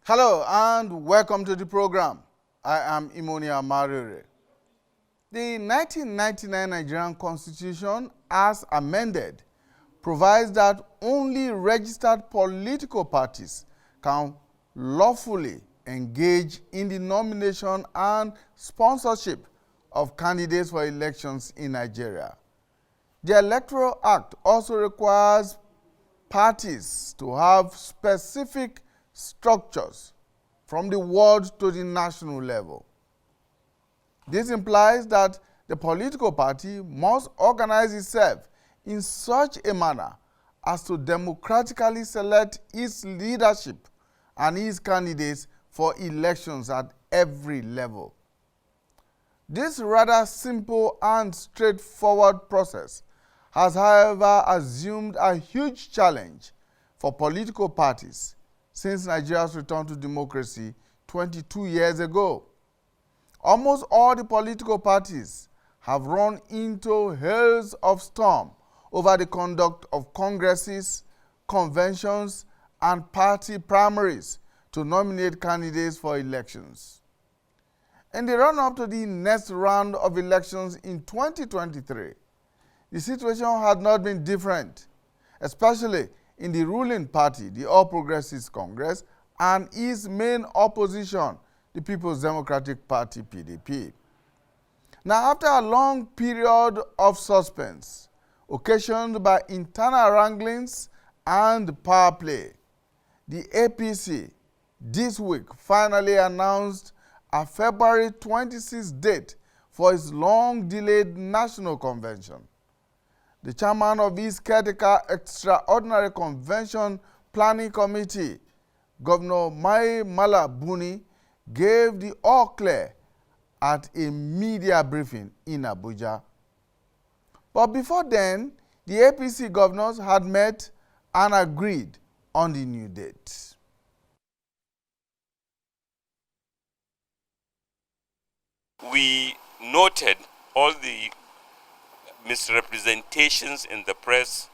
Hello and welcome to the program. I am Imonia Marere. The 1999 Nigerian Constitution, as amended, provides that only registered political parties can lawfully engage in the nomination and sponsorship of candidates for elections in Nigeria. The Electoral Act also requires parties to have specific structures from the ward to the national level. This implies that the political party must organize itself in such a manner as to democratically select its leadership and its candidates for elections at every level. This rather simple and straightforward process has, however, assumed a huge challenge for political parties since Nigeria's return to democracy 22 years ago. Almost all the political parties have run into hails of storm over the conduct of congresses, conventions, and party primaries to nominate candidates for elections. In the run-up to the next round of elections in 2023, the situation had not been different, especially in the ruling party, the All Progressives Congress, and its main opposition, the People's Democratic Party, PPP. Now, after a long period of suspense, occasioned by internal wranglings and power play, the APC this week finally announced a February 26th date for its long-delayed national convention. The chairman of its caretaker extraordinary convention planning committee, Governor Mai Mala Buni, gave the all clear at a media briefing in Abuja. But before then, the APC governors had met and agreed on the new date. We noted all the misrepresentations in the press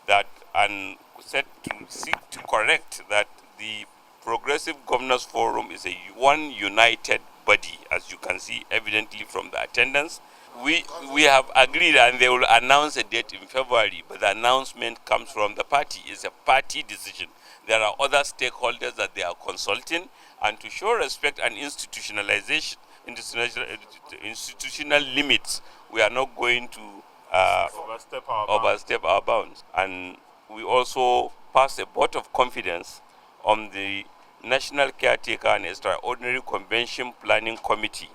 that and said to seek to correct that the Progressive Governors Forum is one united body, as you can see evidently from the attendance. We have agreed and they will announce a date in February, but the announcement comes from the party. It's a party decision. There are other stakeholders that they are consulting, and to show respect and institutionalization, institutional limits, we are not going to overstep our bounds. And we also passed a vote of confidence on the National Caretaker and Extraordinary Convention Planning Committee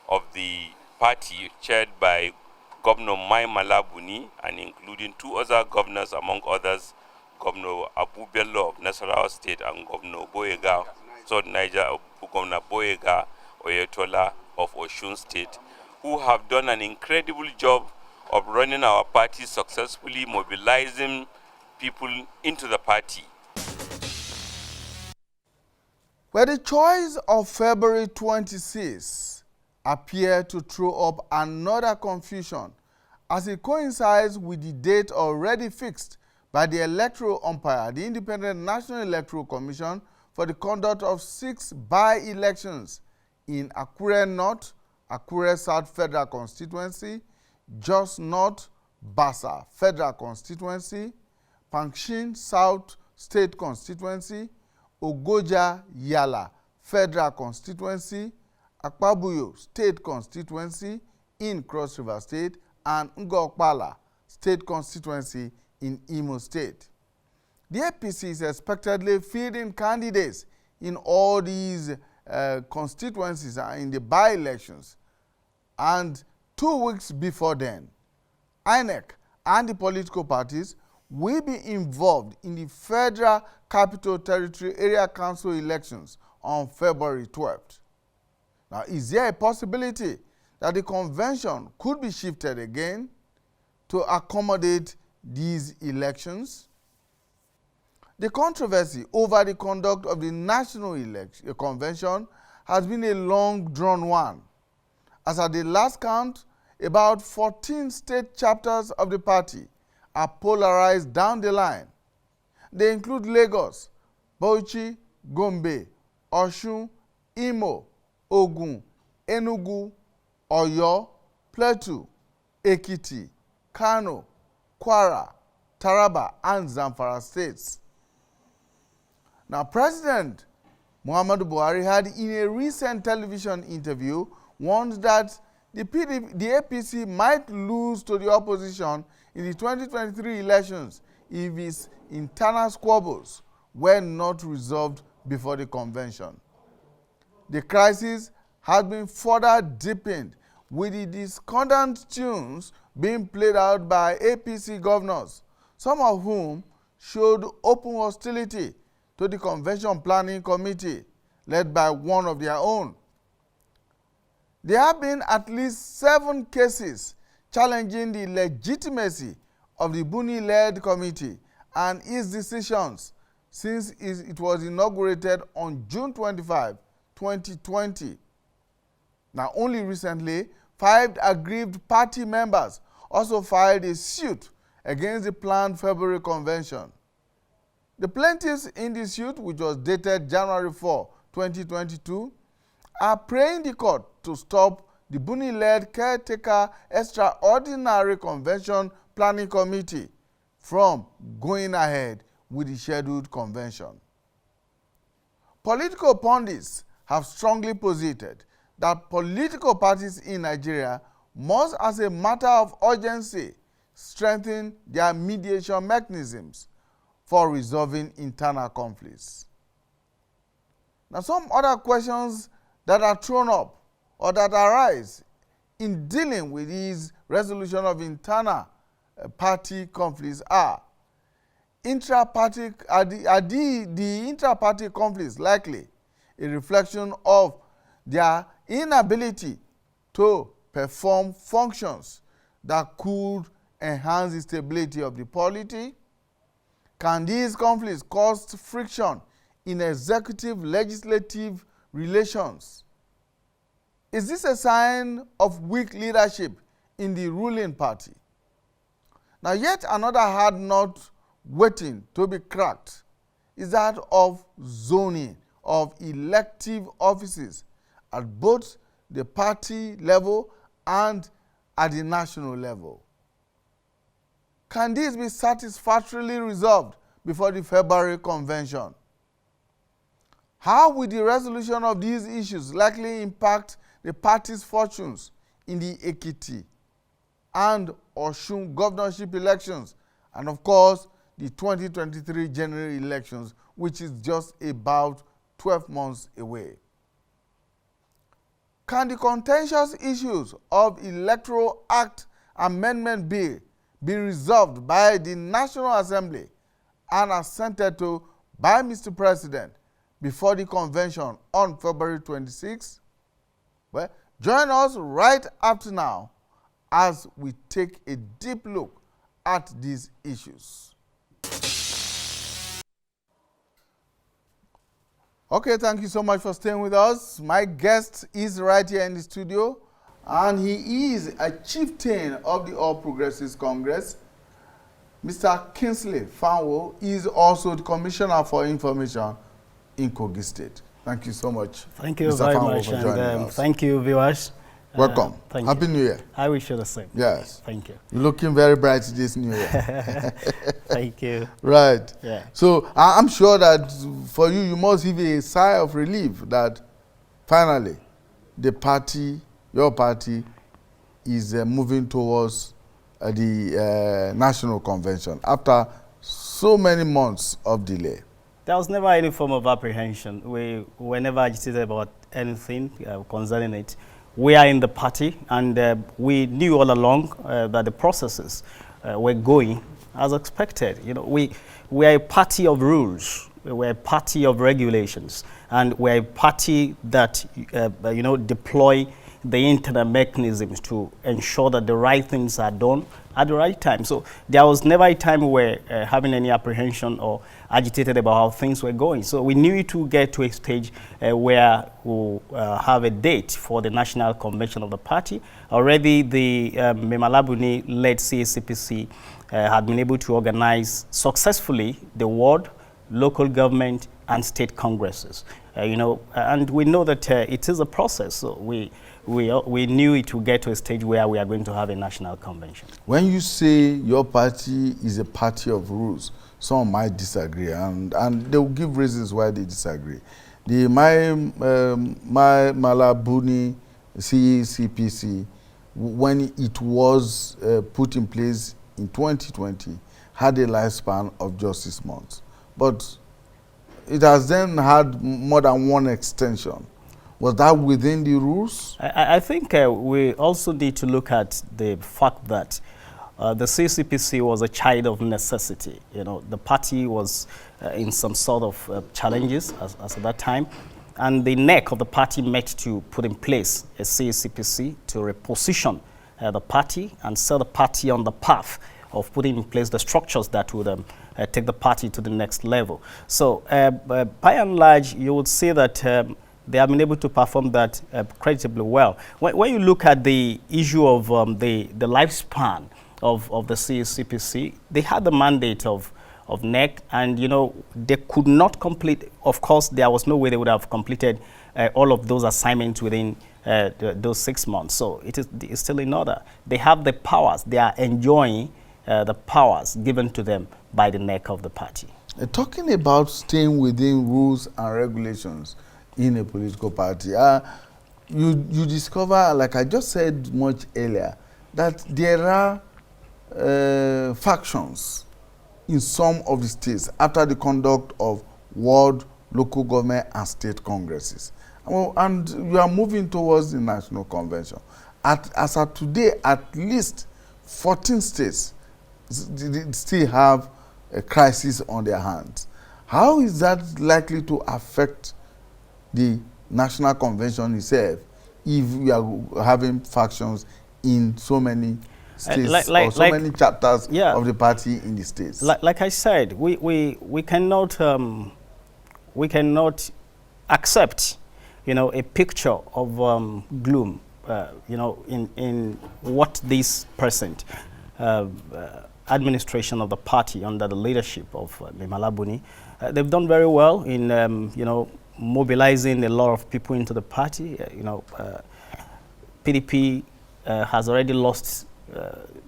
of the party, chaired by Governor Mai Mala Buni, and including two other governors, among others, Governor Abu Bello of Nasarawa State and Governor Boyega, Governor Boyega Oyetola of Osun State, who have done an incredible job of running our party successfully, mobilizing people into the party. But the choice of February 26 appeared to throw up another confusion as it coincides with the date already fixed by the electoral umpire, the Independent National Electoral Commission, for the conduct of 6 by-elections in Akure North, Akure South Federal Constituency, Jos North, Basa Federal Constituency, Pangshin South State Constituency, Ogoja Yala Federal Constituency, Akpabuyo State Constituency in Cross River State, and Ngokpala State Constituency in Imo State. The APC is expectedly fielding candidates in all these constituencies in the by-elections, and 2 weeks before then, INEC and the political parties will be involved in the Federal Capital Territory Area Council elections on February 12th. Now, is there a possibility that the convention could be shifted again to accommodate these elections? The controversy over the conduct of the National Convention has been a long drawn one. As at the last count, about 14 state chapters of the party are polarized down the line. They include Lagos, Bauchi, Gombe, Osun, Imo, Ogun, Enugu, Oyo, Plateau, Ekiti, Kano, Kwara, Taraba, and Zamfara states. Now, President Muhammadu Buhari had, in a recent television interview, warned that the APC might lose to the opposition in the 2023 elections if its internal squabbles were not resolved before the convention. The crisis has been further deepened with the discordant tunes being played out by APC governors, some of whom showed open hostility to the Convention Planning Committee, led by one of their own. There have been at least 7 cases challenging the legitimacy of the Buni-led committee and its decisions since it was inaugurated on June 25, 2020. Now, only recently, 5 aggrieved party members also filed a suit against the planned February convention. The plaintiffs in the suit, which was dated January 4, 2022, are praying the court to stop the Buni-led caretaker extraordinary convention planning committee from going ahead with the scheduled convention. Political pundits have strongly posited that political parties in Nigeria must, as a matter of urgency, strengthen their mediation mechanisms for resolving internal conflicts. Now, some other questions that are thrown up or that arise in dealing with these resolution of internal party conflicts are the intra-party conflicts likely a reflection of their inability to perform functions that could enhance the stability of the polity? Can these conflicts cause friction in executive-legislative relations? Is this a sign of weak leadership in the ruling party? Now, yet another hard nut waiting to be cracked is that of zoning of elective offices at both the party level and at the national level. Can this be satisfactorily resolved before the February convention? How will the resolution of these issues likely impact the party's fortunes in the Ekiti and Osun governorship elections, and of course the 2023 general elections, which is just about 12 months away? Can the contentious issues of Electoral Act Amendment Bill be resolved by the National Assembly and assented to by Mr. President before the convention on February 26? Well, join us right after now as we take a deep look at these issues. Okay, thank you so much for staying with us. My guest is right here in the studio, and he is a chieftain of the All Progressives Congress. Mr. Kingsley Fanwo is also the Commissioner for Information in Kogi State. Thank you so much. Thank you Mr. very Fanwo, much, for joining and us. thank you, viewers. Welcome. Happy New Year. I wish you the same. Yes. Thank you. You're looking very bright this New Year. Thank you. Right. Yeah. So I'm sure that for you, you must have a sigh of relief that finally the party, your party, is moving towards the national convention after so many months of delay. There was never any form of apprehension. We were never agitated about anything concerning it. We are in the party, and we knew all along that the processes were going as expected. You know, we are a party of rules. We're a party of regulations, and we're a party that deploy the internal mechanisms to ensure that the right things are done at the right time. So there was never a time we were having any apprehension or agitated about how things were going. So we knew it would get to a stage where we'll have a date for the national convention of the party. Already the Memalabuni-led CACPC had been able to organize successfully the ward, local government, and state congresses. And we know that it is a process. So we knew it would get to a stage where we are going to have a national convention. When you say your party is a party of rules, some might disagree, and they will give reasons why they disagree. The Malabuni CPC, when it was put in place in 2020, had a lifespan of just 6 months. But it has then had more than one extension. Was that within the rules? I think we also need to look at the fact that the CCPC was a child of necessity. The party was in some sort of challenges as at that time. And the neck of the party met to put in place a CCPC to reposition the party and set the party on the path of putting in place the structures that would take the party to the next level. So by and large, you would say that they have been able to perform that creditably well. When you look at the issue of the lifespan of the CCPC, they had the mandate of NEC, and they could not complete. Of course, there was no way they would have completed all of those assignments within those 6 months. So it's still in order. They have the powers. They are enjoying the powers given to them by the NEC of the party. Talking about staying within rules and regulations in a political party, you discover, like I just said much earlier, that there are factions in some of the states after the conduct of ward, local government, and state congresses. And we are moving towards the national convention. As of today, at least 14 states still have a crisis on their hands. How is that likely to affect the national convention itself if we are having factions in so many states or so many chapters of the party in the states? Like I said, we cannot accept a picture of gloom in what this present administration of the party under the leadership of Malabuni, they've done very well in mobilizing a lot of people into the party. PPP has already lost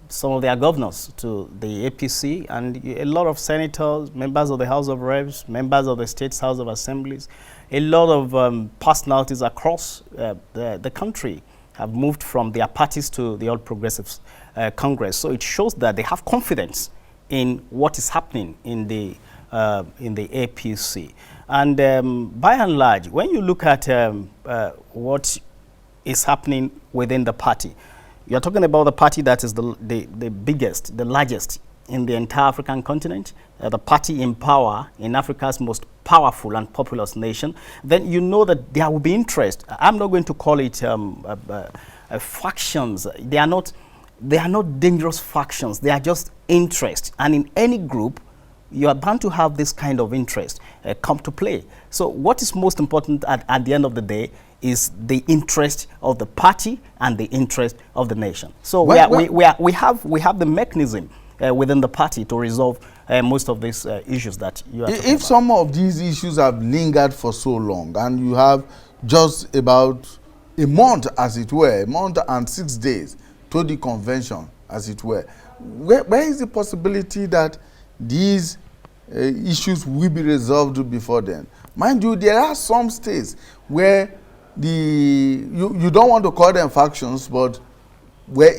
some of their governors to the APC, and a lot of senators, members of the House of Reps, members of the State's House of Assemblies, a lot of personalities across the country have moved from their parties to the All Progressives Congress. So it shows that they have confidence in what is happening in the APC. And by and large, when you look at what is happening within the party, you're talking about the party that is the biggest, the largest in the entire African continent, the party in power in Africa's most powerful and populous nation. Then you know that there will be interest. I'm not going to call it factions. They are not dangerous factions. They are just interest. And in any group, you are bound to have this kind of interest come to play. So what is most important at the end of the day is the interest of the party and the interest of the nation. So we have the mechanism within the party to resolve most of these issues that you are talking about. If some of these issues have lingered for so long, and you have just about a month, as it were, a month and 6 days to the convention, as it were, where is the possibility that these issues will be resolved before then? Mind you, there are some states where you don't want to call them factions, but where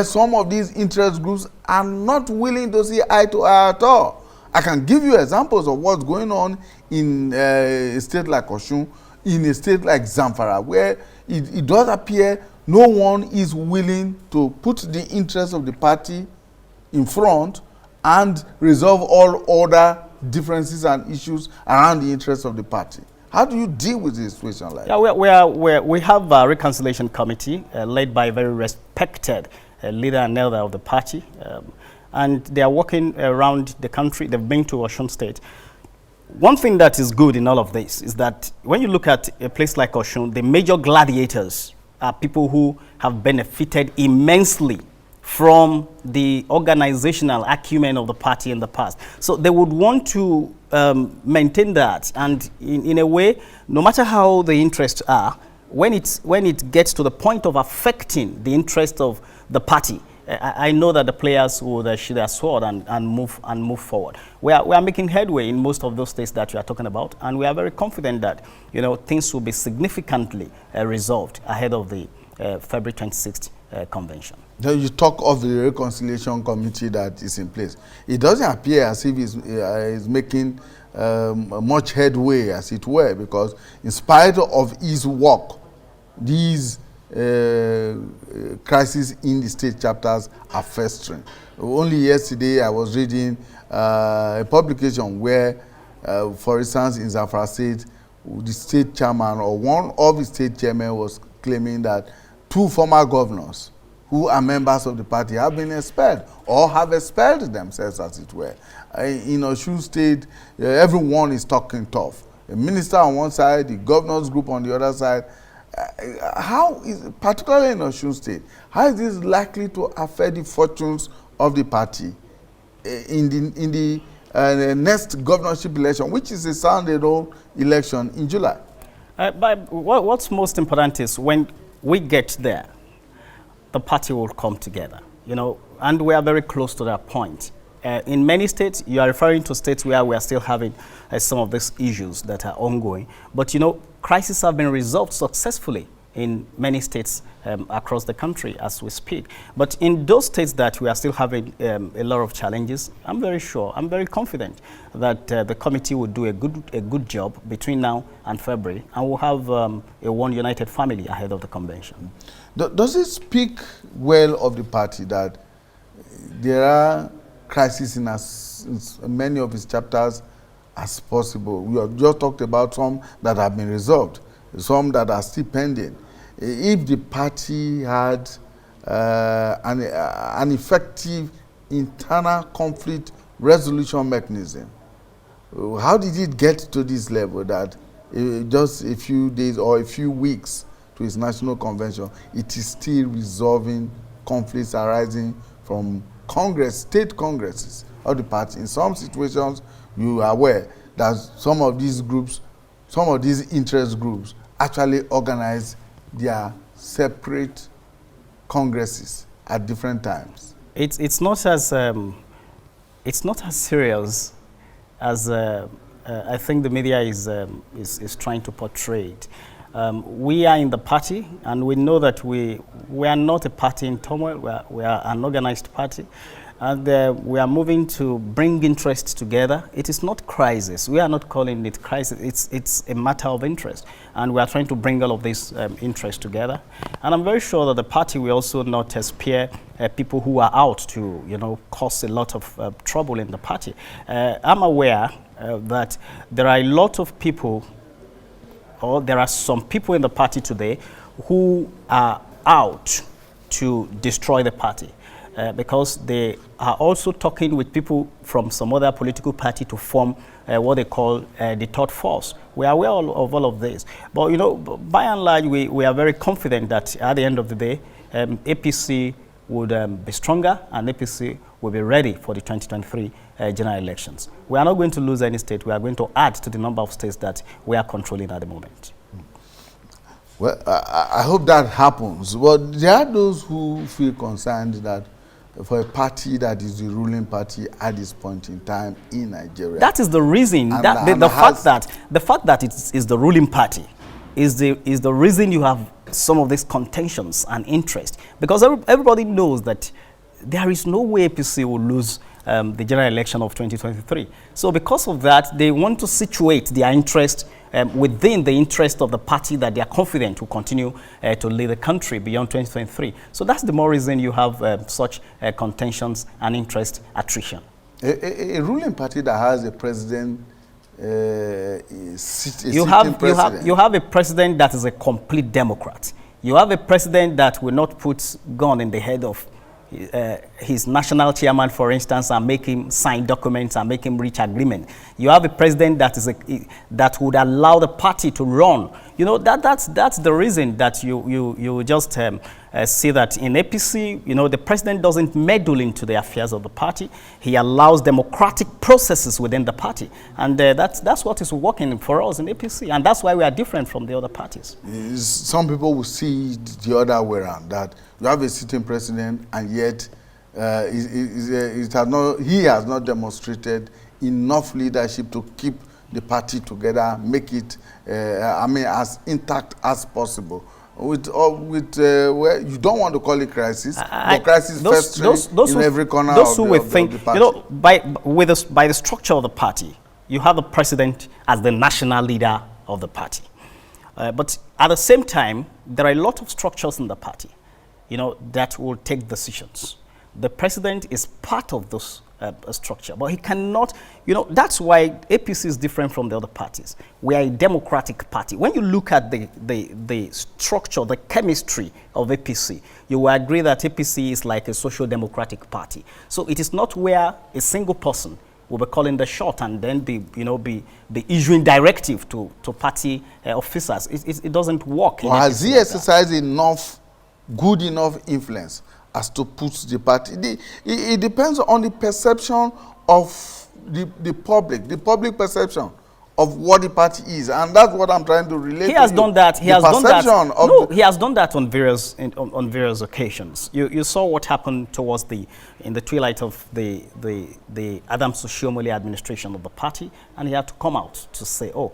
some of these interest groups are not willing to see eye to eye at all. I can give you examples of what's going on in a state like Osun, in a state like Zamfara, where it does appear no one is willing to put the interest of the party in front and resolve all other differences and issues around the interests of the party. How do you deal with a situation like that? We have a reconciliation committee led by a very respected leader and elder of the party, and they are working around the country. They've been to Osun State. One thing that is good in all of this is that when you look at a place like Osun, the major gladiators are people who have benefited immensely from the organizational acumen of the party in the past. So they would want to maintain that, and in a way, no matter how the interests are, when it gets to the point of affecting the interest of the party, I know that the players would sheathe their sword and move forward. We are making headway in most of those states that you are talking about, and we are very confident that things will be significantly resolved ahead of the February 26th convention. Then you talk of the reconciliation committee that is in place. It doesn't appear as if it's making much headway, as it were, because in spite of his work, these crises in the state chapters are festering. Only yesterday I was reading a publication where, for instance, in Zamfara State, the state chairman or one of the state chairmen was claiming that 2 former governors who are members of the party have been expelled or have expelled themselves, as it were. In Osun State, everyone is talking tough. The minister on one side, the governors group on the other side. How is, particularly in Osun State, how is this likely to affect the fortunes of the party in the next governorship election, which is a sound-old election in July? But what's most important is when we get there, the party will come together, and we are very close to that point. In many states, you are referring to states where we are still having some of these issues that are ongoing. But, crises have been resolved successfully in many states across the country as we speak. But in those states that we are still having a lot of challenges, I'm very confident that the committee will do a good job between now and February, and we'll have a one united family ahead of the convention. Does it speak well of the party that there are crises in as many of its chapters as possible? We have just talked about some that have been resolved, some that are still pending. If the party had an effective internal conflict resolution mechanism, how did it get to this level that just a few days or a few weeks to its national convention, it is still resolving conflicts arising from state congresses of the party? In some situations, you are aware that some of these interest groups actually organize their separate congresses at different times. It's not as serious as I think the media is trying to portray it. We are in the party, and we know that we are not a party in turmoil. We are an organized party, and we are moving to bring interests together. It is not crisis. We are not calling it crisis. It's a matter of interest, and we are trying to bring all of these interests together. And I'm very sure that the party will also not spare people who are out to cause a lot of trouble in the party. I'm aware that there are a lot of people, or there are some people in the party today who are out to destroy the party because they are also talking with people from some other political party to form what they call the third force. We are aware of all of this. But, by and large, we are very confident that at the end of the day, APC would be stronger, and APC will be ready for the 2023 general elections. We are not going to lose any state. We are going to add to the number of states that we are controlling at the moment. Well, I hope that happens. But there are those who feel concerned that for a party that is the ruling party at this point in time in Nigeria. That is the reason. The fact that it is the ruling party is the reason you have some of these contentions and interest, because everybody knows that there is no way APC will lose the general election of 2023. So because of that, they want to situate their interest within the interest of the party that they are confident will continue to lead the country beyond 2023. So that's the more reason you have such contentions and interest attrition. A ruling party that has a president, you have a president that is a complete Democrat. You have a president that will not put gun in the head of his national chairman, for instance, and make him sign documents and make him reach agreement. You have a president that would allow the party to run. That's the reason that you just see that in APC, you know, the president doesn't meddle into the affairs of the party. He allows democratic processes within the party. And that's what is working for us in APC. And that's why we are different from the other parties. Some people will see it the other way around, that you have a sitting president and yet he has not demonstrated enough leadership to keep the party together, make it, as intact as possible. Where you don't want to call it crisis, but crisis festering in every corner of the party. You know, by the structure of the party, you have the president as the national leader of the party. But at the same time, there are a lot of structures in the party, you know, that will take decisions. The president is part of those structure, but he cannot, you know, that's why APC is different from the other parties. We are a democratic party. When you look at the structure, the chemistry of APC, you will agree that APC is like a social democratic party. So it is not where a single person will be calling the shot and then be issuing directive to party officers. It doesn't work. Well, has he exercised good enough influence as to put the party? It depends on the perception of the public perception of what the party is, and that's what I'm trying to relate. He has done that. He has done that. No, he has done that on various occasions. You saw what happened towards in the twilight of the Adams Oshiomhole administration of the party, and he had to come out to say, "Oh,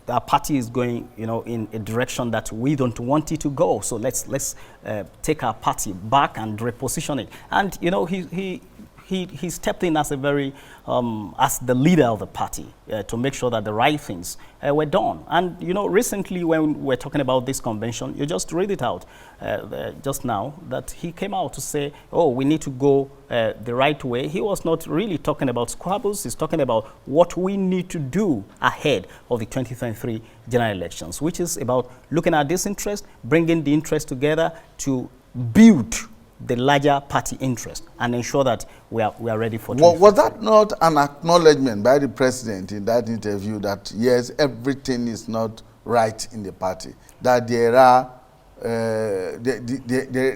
our party is going, you know, in a direction that we don't want it to go. So let's take our party back and reposition it." And you know, he stepped in as as the leader of the party to make sure that the right things were done. And you know, recently when we're talking about this convention, you just read it out just now, that he came out to say, "Oh, we need to go the right way." He was not really talking about squabbles. He's talking about what we need to do ahead of the 2023 general elections, which is about looking at this interest, bringing the interest together to build the larger party interest and ensure that we are ready for. Was that not an acknowledgement by the president in that interview that yes, everything is not right in the party, that there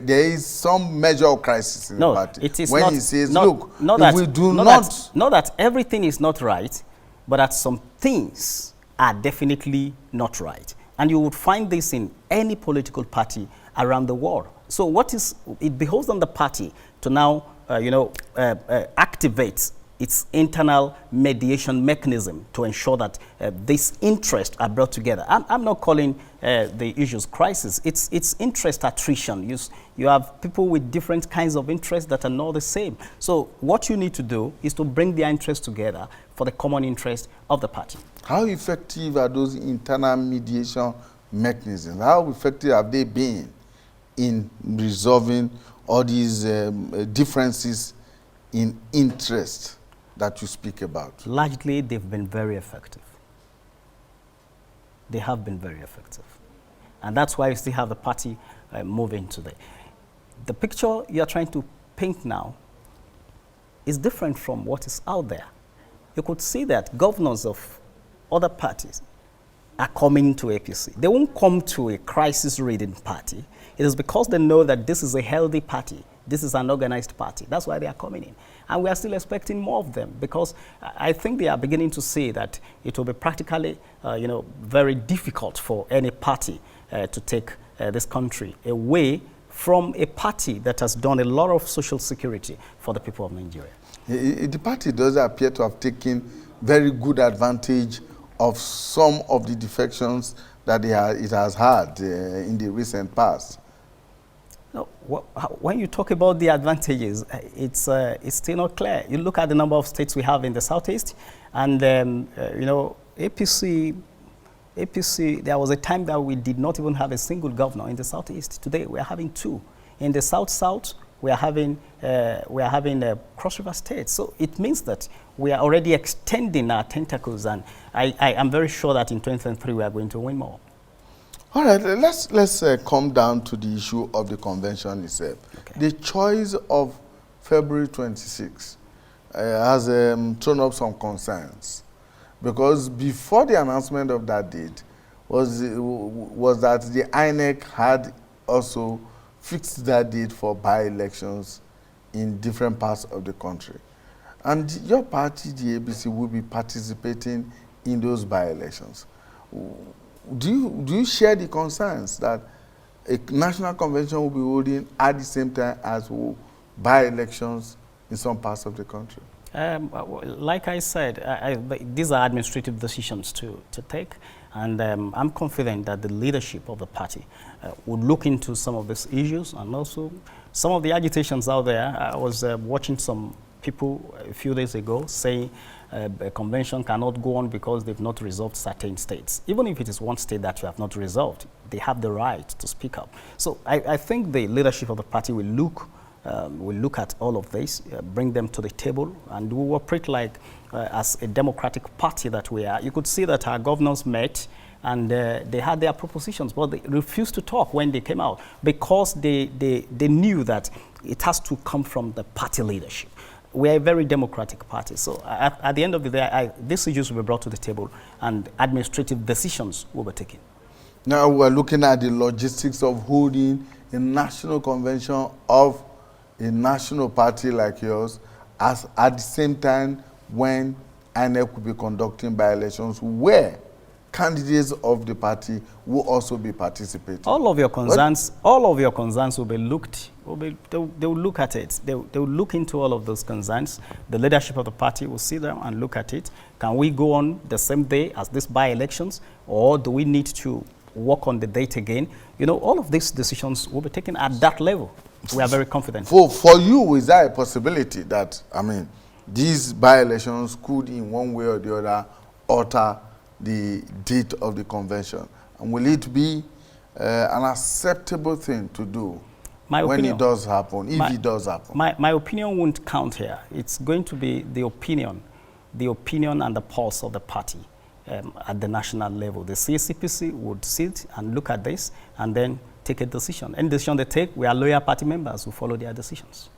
is some measure of crisis in the party? It is when not, he says, not that everything is not right, but that some things are definitely not right. And you would find this in any political party around the world. So it behoves on the party to now, activate its internal mediation mechanism to ensure that these interests are brought together. I'm not calling the issues crisis. It's interest attrition. You have people with different kinds of interests that are not the same. So what you need to do is to bring their interests together for the common interest of the party. How effective are those internal mediation mechanisms? How effective have they been in resolving all these differences in interest that you speak about? Largely, they've been very effective. They have been very effective. And that's why you still have the party moving today. The picture you're trying to paint now is different from what is out there. You could see that governors of other parties are coming to APC. They won't come to a crisis-ridden party. It is because they know that this is a healthy party. This is an organized party. That's why they are coming in. And we are still expecting more of them, because I think they are beginning to see that it will be practically, very difficult for any party to take this country away from a party that has done a lot of social security for the people of Nigeria. The party does appear to have taken very good advantage of some of the defections that it has had in the recent past. No, when you talk about the advantages, it's still not clear. You look at the number of states we have in the Southeast, and APC, there was a time that we did not even have a single governor in the Southeast. Today, we are having two. In the South, we are having Cross River State. So it means that we are already extending our tentacles, and I am very sure that in 2023 we are going to win more. All right, let's come down to the issue of the convention itself. Okay. The choice of February 26 has thrown up some concerns, because before the announcement of that date was that the INEC had also fixed that date for by-elections in different parts of the country. And your party, the ABC, will be participating in those by-elections. Do you share the concerns that a national convention will be holding at the same time as by-elections in some parts of the country? Like I said, these are administrative decisions to take, and I'm confident that the leadership of the party would look into some of these issues and also some of the agitations out there. I was watching some people a few days ago saying a convention cannot go on because they've not resolved certain states. Even if it is one state that you have not resolved, they have the right to speak up. So I think the leadership of the party will look at all of this, bring them to the table, and we will operate like as a democratic party that we are. You could see that our governors met and they had their propositions, but they refused to talk when they came out because they knew that it has to come from the party leadership. We are a very democratic party. So at the end of the day, these issues will be brought to the table and administrative decisions will be taken. Now we're looking at the logistics of holding a national convention of a national party like yours as at the same time when INEC will be conducting by-elections where candidates of the party will also be participating. All of your concerns will be looked. They will look at it. They will look into all of those concerns. The leadership of the party will sit down and look at it. Can we go on the same day as this by-elections, or do we need to work on the date again? You know, all of these decisions will be taken at that level. We are very confident. For you, is there a possibility that, I mean, these by-elections could in one way or the other alter the date of the convention? And will it be an acceptable thing to do when it does happen, if it does happen? My opinion won't count here. It's going to be the opinion and the pulse of the party at the national level. The CSCPC would sit and look at this and then take a decision. Any decision they take, we are loyal party members who follow their decisions.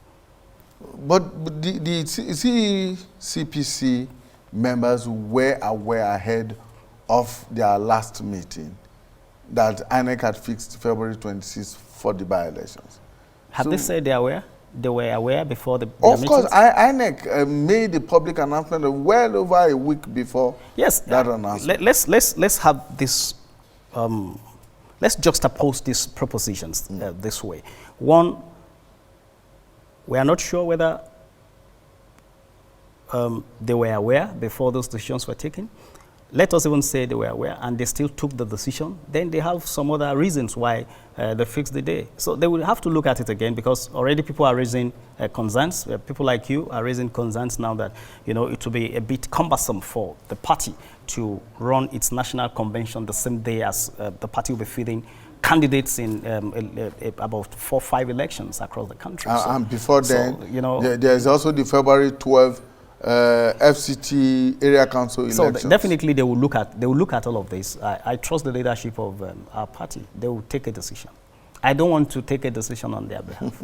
But the CPC members were aware ahead of their last meeting that INEC had fixed February 26th for the by-elections. Have they said they are aware? They were aware before the Of course, INEC made the public announcement well over a week before that announcement. Let's have this, let's juxtapose these propositions this way. One, we are not sure whether they were aware before those decisions were taken. Let us even say they were aware and they still took the decision. Then they have some other reasons why they fixed the day. So they will have to look at it again because already people are raising concerns. People like you are raising concerns now that, you know, it will be a bit cumbersome for the party to run its national convention the same day as the party will be feeding candidates in about 4 or 5 elections across the country. And before then, you know, there is also the February 12th FCT area council elections. So definitely they will look at all of this. I trust the leadership of our party. They will take a decision. I don't want to take a decision on their behalf.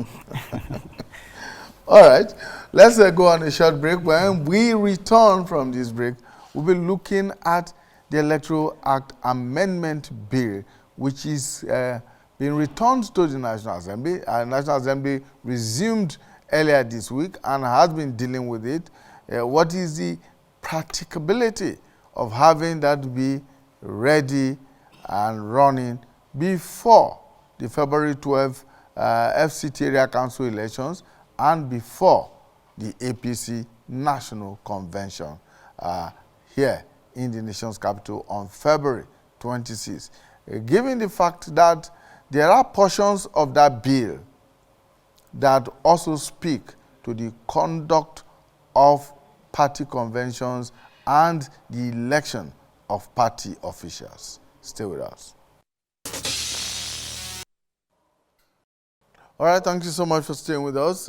All right, let's go on a short break. When we return from this break, we'll be looking at the Electoral Act Amendment Bill, which is being returned to the National Assembly. National Assembly resumed earlier this week and has been dealing with it. What is the practicability of having that be ready and running before the February 12th FCT area council elections and before the APC National Convention here in the nation's capital on February 26th? Given the fact that there are portions of that bill that also speak to the conduct of party conventions and the election of party officials. Stay with us. All right, thank you so much for staying with us.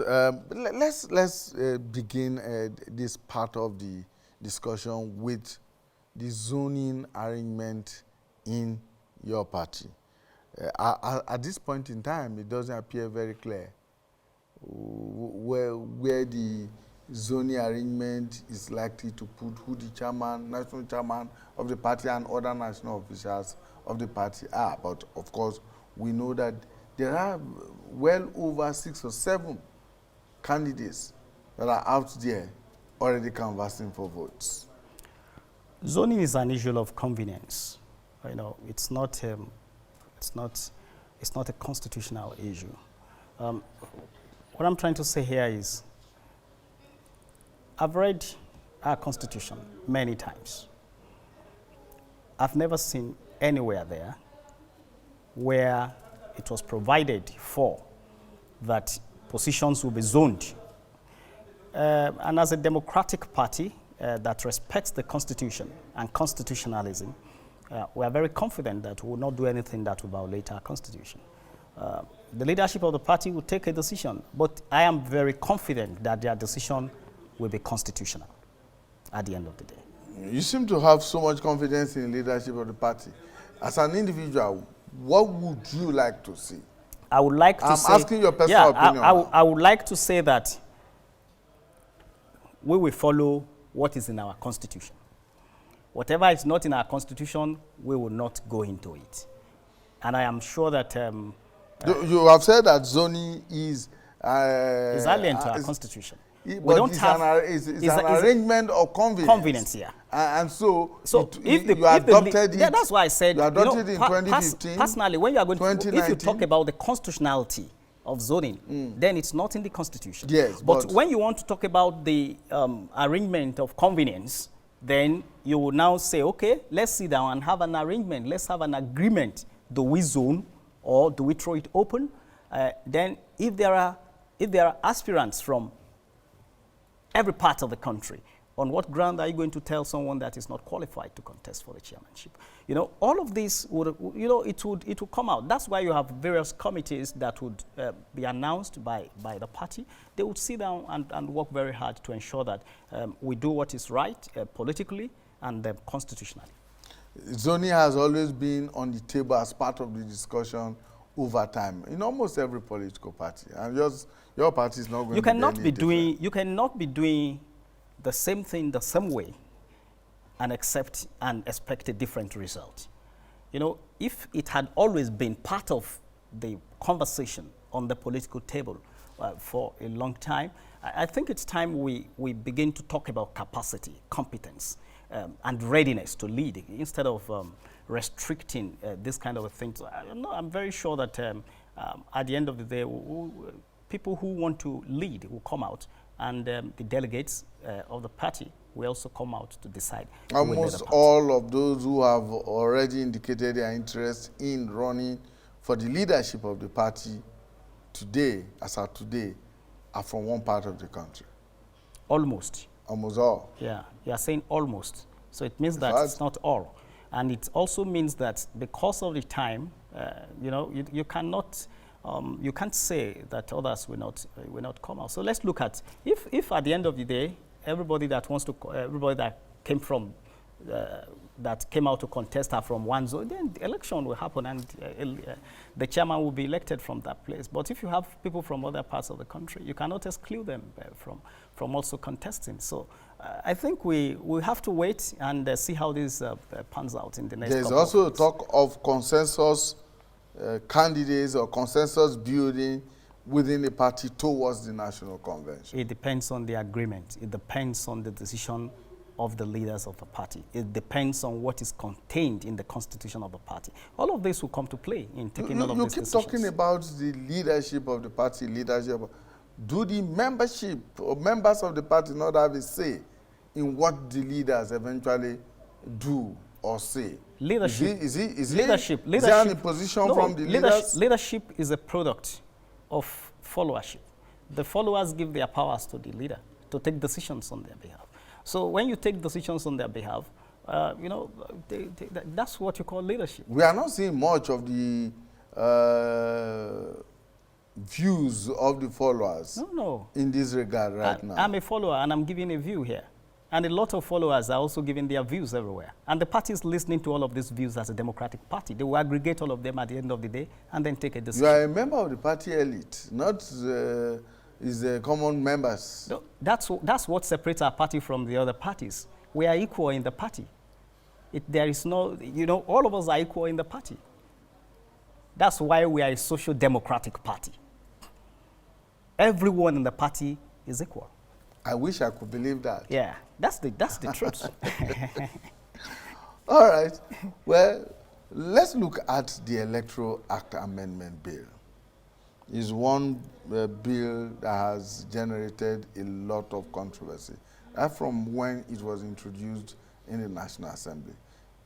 Let's begin this part of the discussion with the zoning arrangement in your party. At this point in time, it doesn't appear very clear where the zoning arrangement is likely to put who the chairman, national chairman of the party and other national officials of the party are. But of course, we know that there are well over 6 or 7 candidates that are out there already canvassing for votes. Zoning is an issue of convenience. You know, it's not a constitutional issue. What I'm trying to say here is, I've read our constitution many times. I've never seen anywhere there where it was provided for that positions will be zoned. And as a democratic party that respects the Constitution and constitutionalism, we are very confident that we will not do anything that will violate our Constitution. The leadership of the party will take a decision, but I am very confident that their decision will be constitutional at the end of the day. You seem to have so much confidence in the leadership of the party. As an individual, what would you like to see? I would like to say... I'm asking your personal opinion. I would like to say that we will follow what is in our Constitution. Whatever is not in our Constitution, we will not go into it. And I am sure that... you have said that zoning is alien to our Constitution. We don't have it's an arrangement of convenience. Convenience, yeah. And so if you adopted it. Yeah, that's why I said. You adopted it in 2015. Personally, when you are going to, if you talk about the constitutionality of zoning, then it's not in the Constitution. Yes, but when you want to talk about the arrangement of convenience, then you will now say, okay, let's sit down and have an arrangement. Let's have an agreement. Do we zone or do we throw it open? Then, if there are aspirants from every part of the country, on what ground are you going to tell someone that is not qualified to contest for the chairmanship? You know, all of this would, you know, it would come out. That's why you have various committees that would be announced by the party. They would sit down and work very hard to ensure that we do what is right politically and constitutionally. Zoning has always been on the table as part of the discussion over time in almost every political party, and your party is not going to be any different. You cannot be doing the same thing the same way and expect a different result. You know, if it had always been part of the conversation on the political table for a long time, I think it's time we begin to talk about capacity, competence, and readiness to lead instead of restricting this kind of a thing. So I'm very sure that at the end of the day, people who want to lead will come out, and the delegates of the party will also come out to decide. Almost all of those who have already indicated their interest in running for the leadership of the party today, as of today, are from one part of the country. Almost. Almost all. Yeah, you are saying almost. So it means that it's not all. And it also means that because of the time, you know, you cannot, you can't say that others will not come out. So let's look at, if at the end of the day, everybody that came from, that came out to contest are from one zone, then the election will happen and the chairman will be elected from that place. But if you have people from other parts of the country, you cannot exclude them from also contesting. So I think we have to wait and see how this pans out in the next couple of weeks. There's also talk of consensus candidates or consensus building within the party towards the national convention. It depends on the agreement. It depends on the decision of the leaders of the party. It depends on what is contained in the constitution of the party. All of this will come to play in taking all of these decisions. You keep talking about the leadership of the party, Do the membership or members of the party not have a say in what the leaders eventually do or say? Leadership. Is leadership. there an imposition from the leaders? Leadership is a product of followership. The followers give their powers to the leader to take decisions on their behalf. So when you take decisions on their behalf, you know, that's what you call leadership. We are not seeing much of the views of the followers in this regard right now. I'm a follower and I'm giving a view here. And a lot of followers are also giving their views everywhere. And the party is listening to all of these views as a democratic party. They will aggregate all of them at the end of the day and then take a decision. You are a member of the party elite, not is common members. No, that's what separates our party from the other parties. We are equal in the party. There is no, you know, all of us are equal in the party. That's why we are a social democratic party. everyone in the party is equal. I wish I could believe that. Yeah, that's the truth. All right. Well, let's look at the Electoral Act Amendment Bill. It's one bill that has generated a lot of controversy. From when it was introduced in the National Assembly,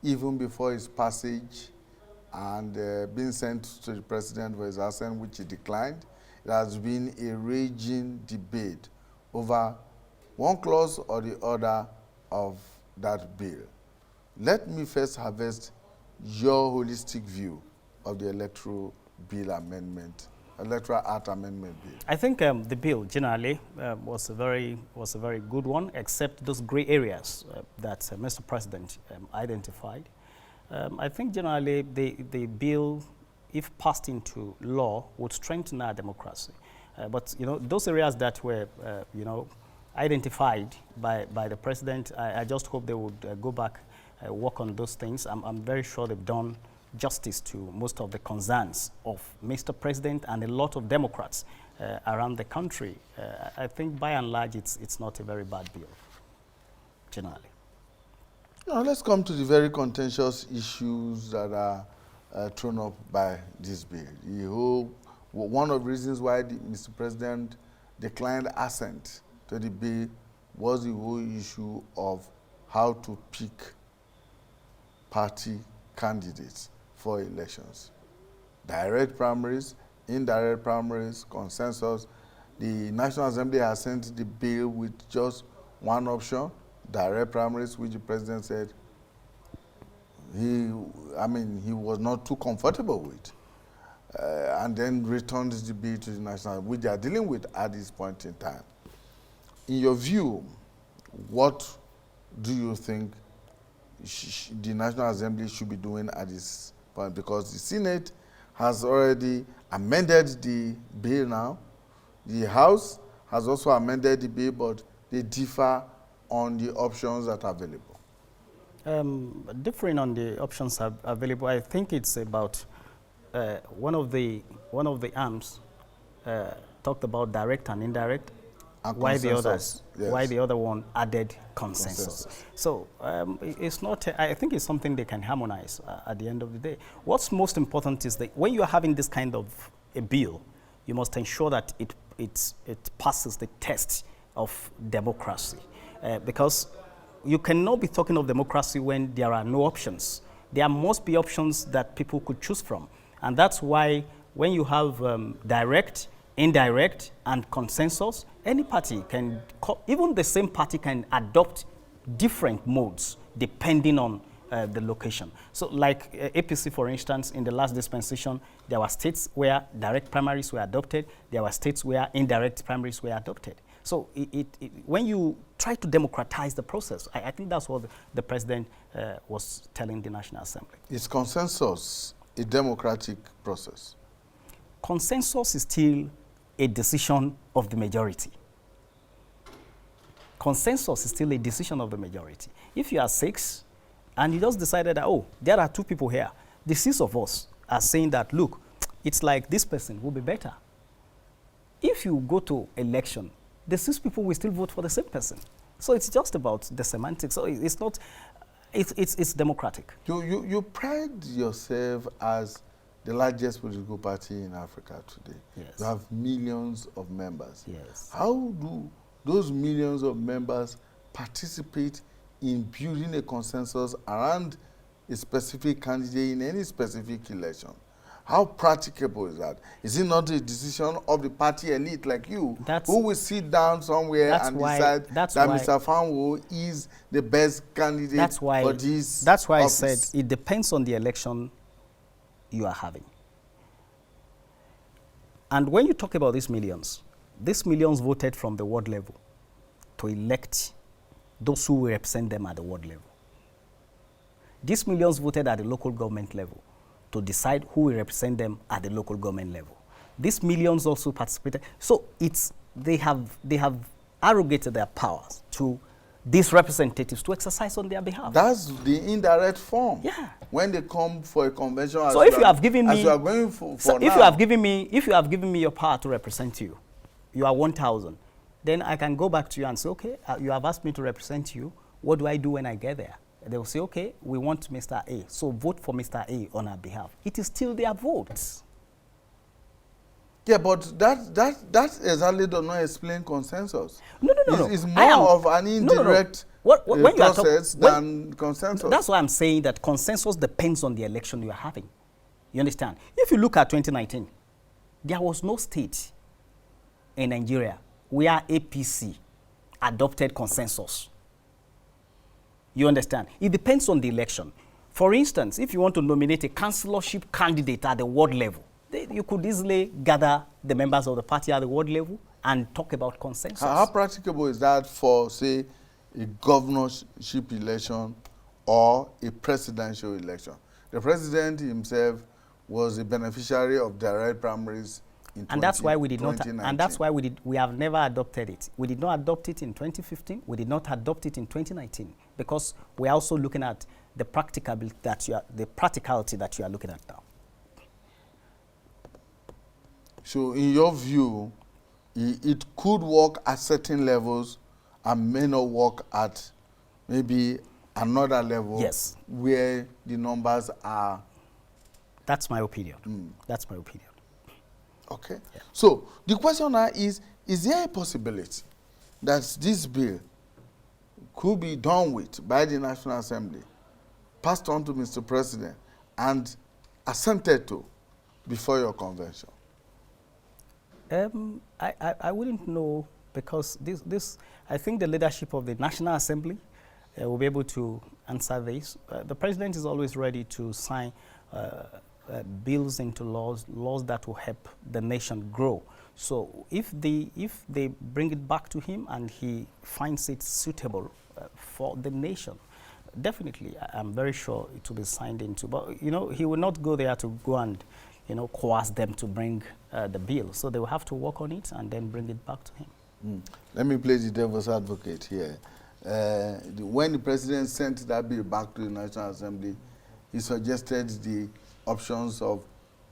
even before its passage and being sent to the President for his assent, which he declined, it has been a raging debate over one clause or the other of that bill. Let me first harvest your holistic view of the Electoral Act Amendment Bill. I think the bill generally was a very good one, except those gray areas that Mr. President identified. I think generally the bill, if passed into law, would strengthen our democracy. But those areas that were identified by the president, I just hope they would go back, work on those things. I'm very sure they've done justice to most of the concerns of Mr. President and a lot of Democrats around the country. I think by and large it's not a very bad bill, generally. Now let's come to the very contentious issues that are thrown up by this bill. One of the reasons why Mr. President declined assent to the bill was the whole issue of how to pick party candidates for elections. Direct primaries, indirect primaries, consensus. The National Assembly has sent the bill with just one option, direct primaries, which the president said he was not too comfortable with. And then returned the bill to the National Assembly, which they are dealing with at this point in time. In your view, what do you think the National Assembly should be doing at this point? Because the Senate has already amended the bill now. The House has also amended the bill, but they differ on the options that are available. Differing on the options available, I think it's about one of the arms talked about direct and indirect. And why the consensus, others? yes. Why the other one added consensus? So it's not. I think it's something they can harmonize at the end of the day. What's most important is that when you are having this kind of a bill, you must ensure that it passes the test of democracy, because you cannot be talking of democracy when there are no options. There must be options that people could choose from, and that's why when you have direct, indirect, and consensus, any party can, even the same party can adopt different modes depending on the location. So like APC, for instance, in the last dispensation, there were states where direct primaries were adopted, there were states where indirect primaries were adopted. So when you try to democratize the process, I think that's what the president was telling the National Assembly. Is consensus a democratic process? Consensus is still a decision of the majority. Consensus is still a decision of the majority. If you are 6 and you just decided that, oh, there are 2 people here, the 6 of us are saying that, look, it's like this person will be better. If you go to election, the 6 people will still vote for the same person. So it's just about the semantics. So it's not, it's democratic. You pride yourself as the largest political party in Africa today. Yes. You have millions of members. Yes. How do those millions of members participate in building a consensus around a specific candidate in any specific election? How practicable is that? Is it not a decision of the party elite like you who will sit down somewhere and decide that Mr. Fanwo is the best candidate for this That's why office? I said it depends on the election you are having. And when you talk about these millions voted from the ward level to elect those who will represent them at the ward level. These millions voted at the local government level to decide who will represent them at the local government level. These millions also participated. So they have arrogated their powers to these representatives to exercise on their behalf. That's the indirect form. Yeah. When they come for a convention, so if you have given me, as you are going for if you have given me your power to represent you, you are 1,000. Then I can go back to you and say, okay, you have asked me to represent you. What do I do when I get there? They will say, okay, we want Mr. A, so vote for Mr. A on our behalf. It is still their votes. Yeah, but that exactly does not explain consensus. No. It's more of an indirect when process than consensus. That's why I'm saying that consensus depends on the election you are having. You understand? If you look at 2019, there was no state in Nigeria where APC adopted consensus. You understand? It depends on the election. For instance, if you want to nominate a councillorship candidate at the ward level, you could easily gather the members of the party at the ward level and talk about consensus. How practicable is that for, say, a governorship election or a presidential election? The president himself was a beneficiary of direct primaries in and that's why we did not. 2019. And that's why we have never adopted it. We did not adopt it in 2015. We did not adopt it in 2019 because we are also looking at the practicality that you are looking at now. So, in your view, it could work at certain levels and may not work at maybe another level. Yes. Where the numbers are. That's my opinion. That's my opinion. Okay. Yeah. So the question now is there a possibility that this bill could be done with by the National Assembly, passed on to Mr. President, and assented to before your convention? I wouldn't know because I think the leadership of the National Assembly will be able to answer this. The President is always ready to sign bills into laws that will help the nation grow. So if they bring it back to him and he finds it suitable for the nation, definitely I'm very sure it will be signed into. But you know, he will not go there to go and coerce them to bring the bill. So they will have to work on it and then bring it back to him. Let me play the devil's advocate here. When the president sent that bill back to the National Assembly, he suggested the options of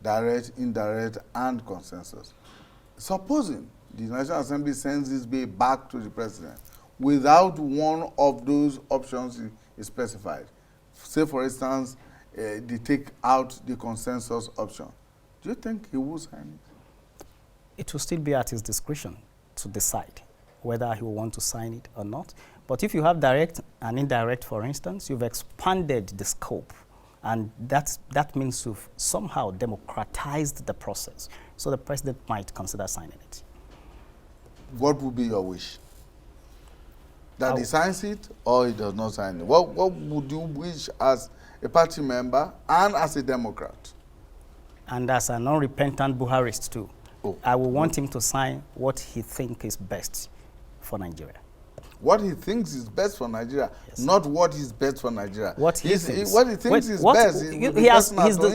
direct, indirect, and consensus. Supposing the National Assembly sends this bill back to the president without one of those options is specified, say for instance, they take out the consensus option, do you think he will sign it? It will still be at his discretion to decide whether he will want to sign it or not. But if you have direct and indirect, for instance, you've expanded the scope. And that means you've somehow democratized the process. So the president might consider signing it. What would be your wish? That he signs it or he does not sign it? What would you wish as a party member and as a Democrat? And as an unrepentant Buharist too. Oh. I will want him to sign what he thinks is best for Nigeria. What he thinks is best for Nigeria, yes. Not what is best for Nigeria. What he thinks. What he thinks is best.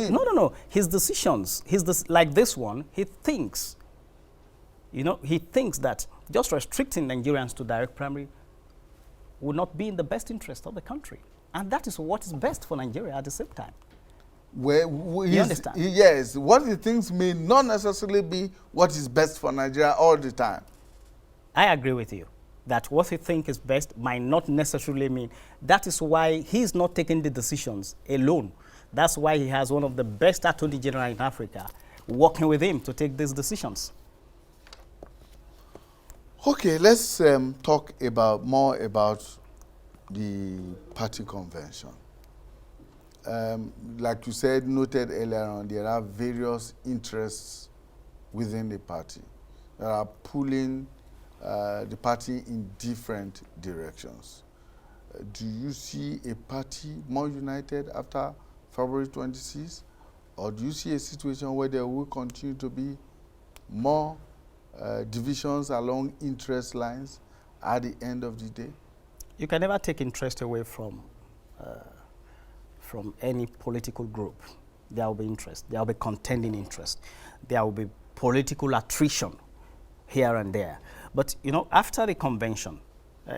No. His decisions, like this one, he thinks, he thinks that just restricting Nigerians to direct primary would not be in the best interest of the country. And that is what is best for Nigeria at the same time. You understand? Yes. What he thinks may not necessarily be what is best for Nigeria all the time. I agree with you that what he thinks is best might not necessarily mean. That is why he's not taking the decisions alone. That's why he has one of the best attorney general in Africa working with him to take these decisions. Okay, let's talk more about the party convention. Like you said, noted earlier on, there are various interests within the party that are pulling the party in different directions. Do you see a party more united after February 26, or do you see a situation where there will continue to be more divisions along interest lines at the end of the day? You can never take interest away from any political group. There will be interest. There will be contending interest. There will be political attrition here and there. But after the convention,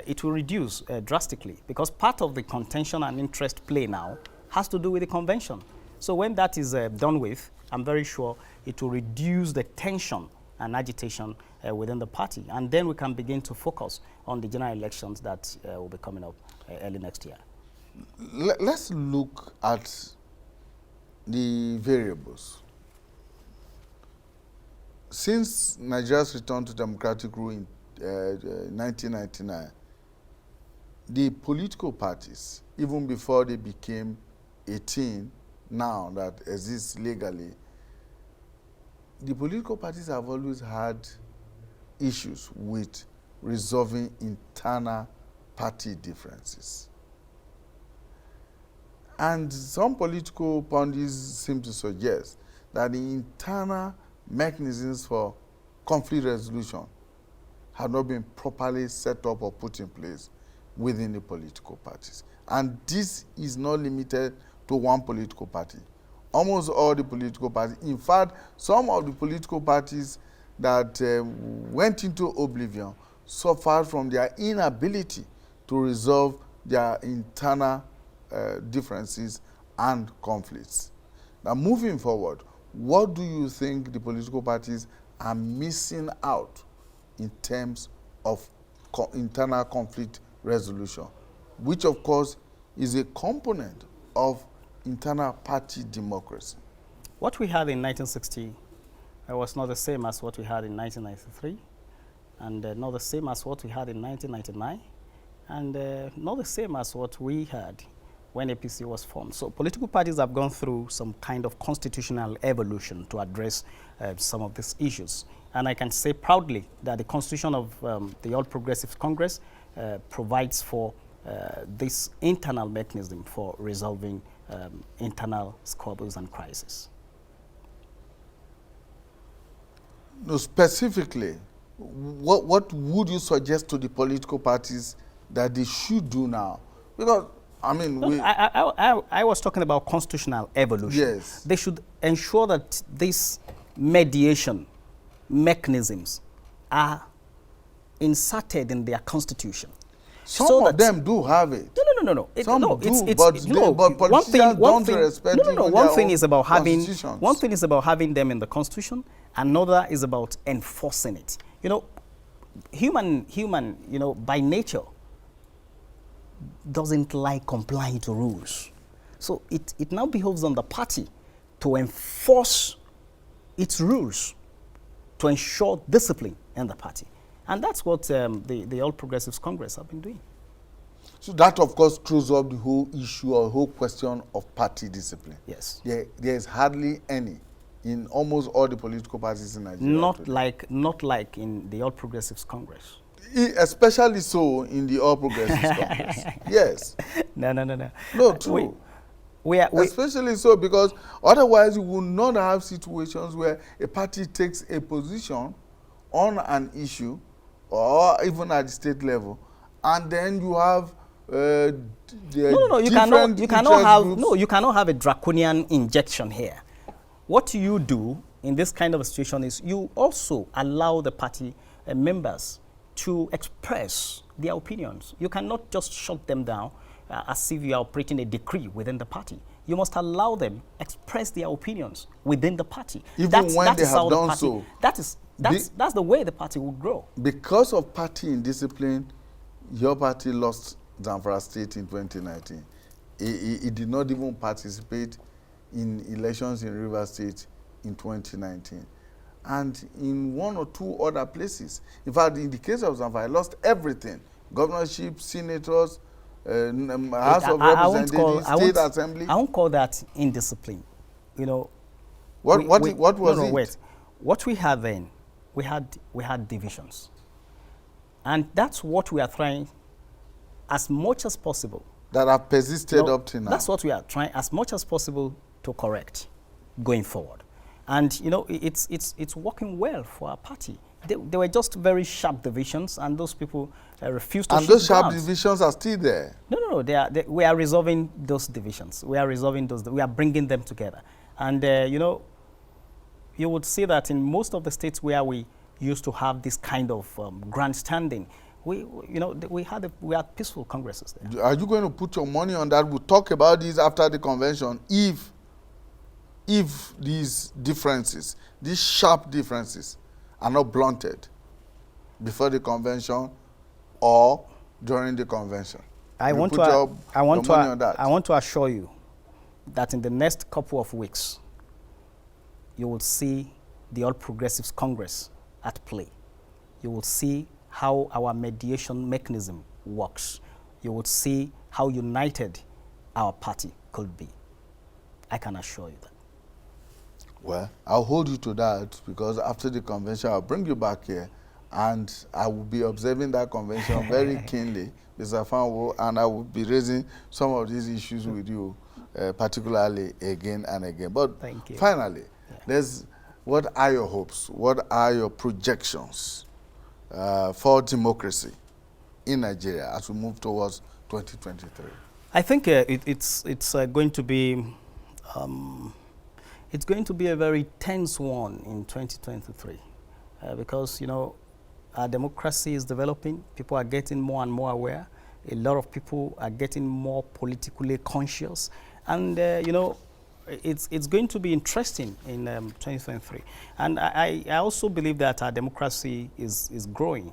it will reduce drastically because part of the contention and interest play now has to do with the convention. So when that is done with, I'm very sure it will reduce the tension and agitation within the party. And then we can begin to focus on the general elections that will be coming up early next year. Let's look at the variables. Since Nigeria's return to democratic rule in 1999, the political parties, even before they became 18 now that exists legally, the political parties have always had issues with resolving internal party differences. And some political pundits seem to suggest that the internal mechanisms for conflict resolution have not been properly set up or put in place within the political parties. And this is not limited to one political party. Almost all the political parties, in fact, some of the political parties that went into oblivion suffered from their inability to resolve their internal differences and conflicts. Now, moving forward, what do you think the political parties are missing out in terms of internal conflict resolution, which of course is a component of internal party democracy? What we had in 1960 was not the same as what we had in 1993, and not the same as what we had in 1999, and not the same as what we had when APC was formed. So political parties have gone through some kind of constitutional evolution to address some of these issues. And I can say proudly that the constitution of the All Progressives Congress provides for this internal mechanism for resolving internal squabbles and crises. No, specifically, what would you suggest to the political parties that they should do now? Because I mean, no, I was talking about constitutional evolution. Yes. They should ensure that these mediation mechanisms are inserted in their constitution. Some so of them do have it. No. Some no, do, it's, but politicians don't respect it. One thing is about having them in the constitution. Another is about enforcing it. You know, human, you know, by nature, doesn't like complying to rules. So it now behoves on the party to enforce its rules, to ensure discipline in the party. And that's what the All Progressives Congress have been doing. So that, of course, throws up the whole issue or whole question of party discipline. Yes. There is hardly any in almost all the political parties in Nigeria. Not like in the All Progressives Congress. Especially so in the All Progressives Congress. Yes. No. No, true. Especially so because otherwise you will not have situations where a party takes a position on an issue or even at the state level, and then you have you cannot have a draconian injection here. What you do in this kind of a situation is you also allow the party members to express their opinions. You cannot just shut them down as if you are operating a decree within the party. You must allow them express their opinions within the party. Even when they have done so. That's the way the party will grow. Because of party indiscipline, your party lost Zamfara State in 2019. It did not even participate in elections in Rivers State in 2019. And in one or two other places. In fact, in the case of Zamfara, I lost everything. Governorship, senators, House of Representatives, State Assembly. I won't call that indiscipline. You know, what was it? Wait. What we had then, we had divisions. And that's what we are trying as much as possible. That have persisted up to now. That's what we are trying as much as possible to correct going forward. And you know, it's working well for our party. They were just very sharp divisions, and those people refused to. And those sharp divisions are still there. No. We are resolving those divisions. We are bringing them together. And you know, you would see that in most of the states where we used to have this kind of grandstanding, we had peaceful congresses there. Are you going to put your money on that? We'll talk about this after the convention. If these differences, these sharp differences, are not blunted before the convention or during the convention? I You want put to your money on that. I want to assure you that in the next couple of weeks, you will see the All Progressives Congress at play. You will see how our mediation mechanism works. You will see how united our party could be. I can assure you that. Well, I'll hold you to that, because after the convention, I'll bring you back here and I will be observing that convention very keenly, Mr. Fanwo, and I will be raising some of these issues with you, particularly again and again. But Thank you. finally, what are your hopes? What are your projections for democracy in Nigeria as we move towards 2023? I think it's going to be it's going to be a very tense one in 2023 because, you know, our democracy is developing. People are getting more and more aware. A lot of people are getting more politically conscious, and you know, it's going to be interesting in 2023. And I also believe that our democracy is growing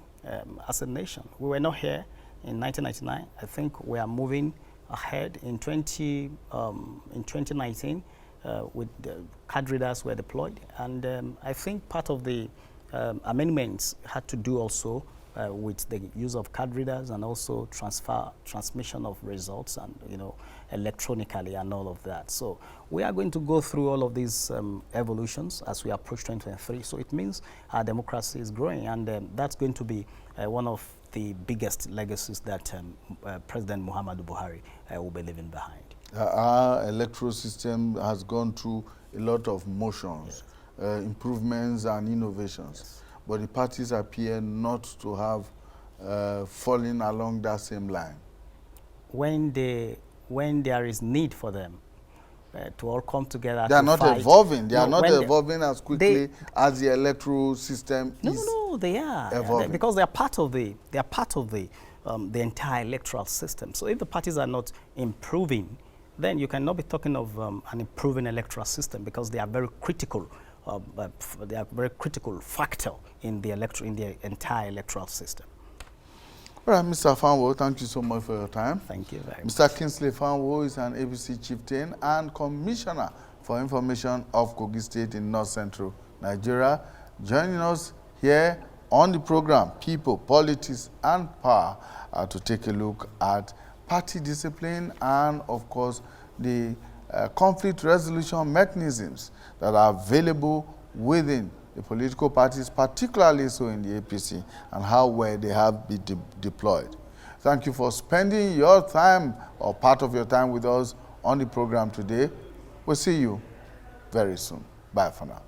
as a nation. We were not here in 1999. I think we are moving ahead in 2019 with the card readers were deployed, and I think part of the amendments had to do also with the use of card readers and also transmission of results, and, you know, electronically and all of that. So we are going to go through all of these evolutions as we approach 2023. So it means our democracy is growing, and that's going to be one of the biggest legacies that President Muhammadu Buhari will be leaving behind. Our electoral system has gone through a lot of motions, yes, improvements and innovations, yes, but the parties appear not to have fallen along that same line. When there is need for them to all come together, they are not fight. evolving. They no, are not evolving as quickly as the electoral system is. No, they are evolving. Because they are part of the entire electoral system. So if the parties are not improving, then you cannot be talking of an improving electoral system, because they are very critical. They are very critical factor in the entire electoral system. All right, Mr. Fanwo, thank you so much for your time. Thank you very much. Mr. Kingsley Fanwo is an ABC chieftain and Commissioner for Information of Kogi State in North Central Nigeria, joining us here on the program People, Politics and Power to take a look at party discipline and, of course, the conflict resolution mechanisms that are available within the political parties, particularly so in the APC, and how well they have been deployed. Thank you for spending your time or part of your time with us on the program today. We'll see you very soon. Bye for now.